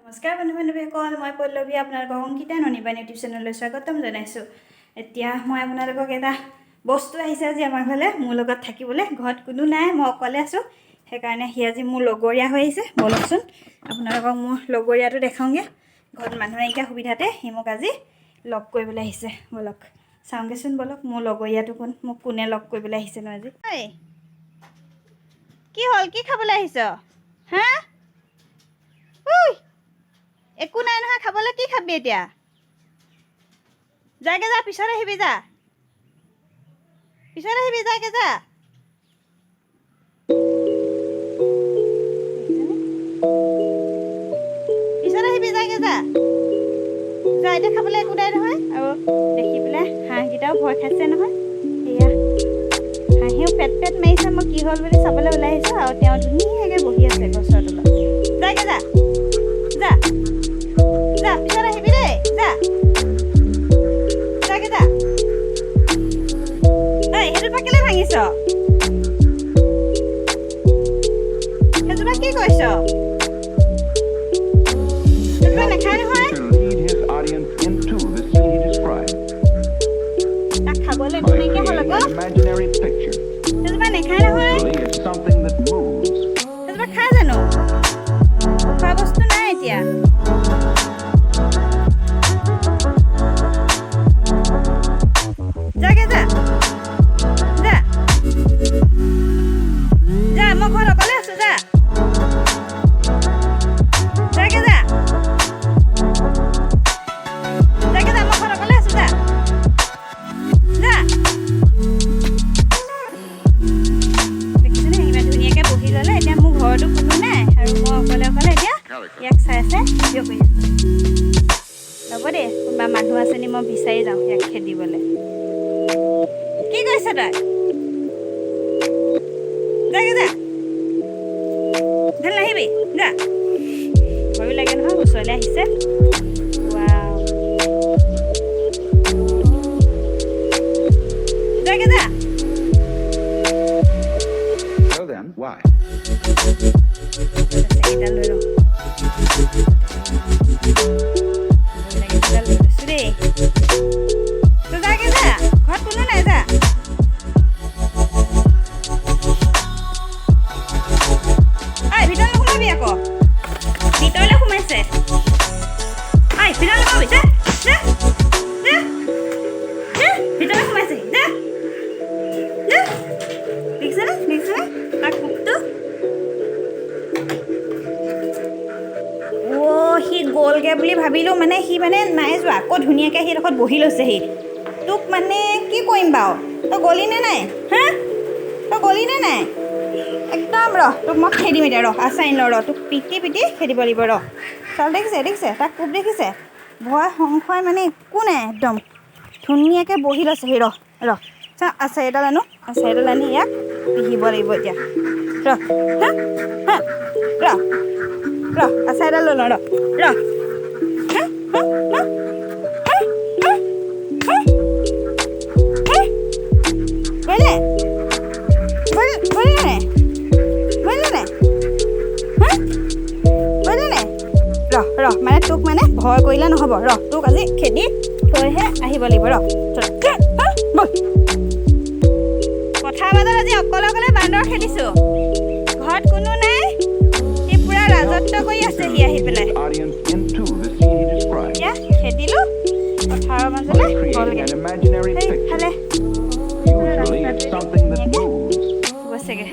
নমস্কাৰ বন্ধু-বান্ধৱীসকল, মই পল্লৱী আপোনালোকক অংকিতা ননিবা ইউটিউব চেনেললৈ স্বাগতম জনাইছোঁ। এতিয়া মই আপোনালোকক এটা বস্তু আহিছে আজি আমাৰ ঘৰলৈ মোৰ লগত থাকিবলৈ। ঘৰত কোনো নাই, মই অকলে আছোঁ, সেইকাৰণে সি আজি মোৰ লগৰীয়া হৈ আহিছে। বলকচোন আপোনালোকক মোৰ লগৰীয়াটো দেখাওঁগৈ। ঘৰত মানুহ নাইকিয়া সুবিধাতে সি মোক আজি লগ কৰিবলৈ আহিছে। বলক চাওঁগৈচোন, বলক মোৰ লগৰীয়াটো কোন, মোক কোনে লগ কৰিবলৈ আহিছে ন আজি। কি হ'ল, কি খাবলৈ আহিছ? হা একো নাই নহয় খাবলৈ, কি খাবি এতিয়া? যাগে যা, পিছত আহিবি, যা পিছত আহিবি, যাগে যা। পিছত আহিবি, যাগে যা, যা। এতিয়া খাবলৈ একো নাই নহয়। আৰু দেখি পেলাই হাঁহকেইটাও ভয় খাইছে নহয়। সেয়া হাঁহেও পেট মাৰিছে। মই কি হ'ল বুলি চাবলৈ ওলাই আহিছোঁ, আৰু তেওঁ ধুনীয়াকৈ বহি আছে গছৰ তলত। যাগে যা, যা যা, পিছত আহিবি দেই, যা যাগে যা। সেইজোপা কেলে ভাঙিছ? সেইজোপা কি কৰিছ? সেইজোপা নাখায় নহয়। তাক খাবলৈ একো নাইকিয়া হ'ল আকৌ। সেইজোপা নাখায় নহয়। সেইজোপা খাই জানো? খোৱা বস্তু নাই এতিয়া। যাগে যা, যা যা, মই ঘৰত অকলে আছোঁ, যা যাগে যা, যাগে যা, মই ঘৰত অকলে আছোঁ, যা যা। দেখিছেনে ইমান ধুনীয়াকৈ বহি ল'লে। এতিয়া মোৰ ঘৰতো কোনো নাই আৰু মই অকলে এতিয়া ইয়াক চাই ভিডিঅ' কৰি আছোঁ। হ'ব দে, কোনোবা মানুহ আছে নি, মই বিচাৰি যাওঁ ইয়াক খেদিবলৈ। কি কৰিছ তই? যাগে যা, ভাল নাহিবি, যা। ভয়ো লাগে নহয়, ওচৰলৈ আহিছে। যাগে যা। এইডাল লৈ লওঁ দেই। তই যাগে যা, ঘৰত কোনো নাই, যা। ভিতৰলৈ সোমাবি আকৌ, ভিতৰলৈ সোমাইছে। ভিতৰলৈ সোমাবি, যা যা যা, ভিতৰলৈ সোমাইছে, যা যা। দেখিছেনে, দেখিছেনে তাৰ কোপটো? সি গ'লগৈ বুলি ভাবিলোঁ, মানে সি মানে নাই যোৱা। আকৌ ধুনীয়াকৈ সি এডোখৰত বহি লৈছেহি। তোক মানে কি কৰিম বাৰু? তই গ'লি নে নাই? হা, তই গ'লি নে নাই? একদম তোক মই খেদিম এতিয়া। আচাইন তোক পিটি খেদিব লাগিব। চাল দেখিছে তাক কোব দেখিছে? ভয় সংশয় মানে একো নাই, একদম ধুনীয়াকৈ বহি লৈছেহি। চা, আচাৰ এডাল আনো, আচাৰ এডাল আনি ইয়াক পিহিব লাগিব এতিয়া। আচাৰ এডাল লৈ লওঁ। মানে তোক মানে ভয় কৰিলে নহ'ব। তোক আজি খেদি থৈহে আহিব লাগিব। পথাৰ মাজত আজি অকলে বান্দৰ খেদিছোঁ। ঘৰত কোনো নাই, সি পুৰা ৰাজত্ব কৰি আছে। সি আহি পেলাই এতিয়া খেদিলোঁ পথাৰৰ মাজলৈ গ'লগৈ। সেইফালে গৈছেগৈ।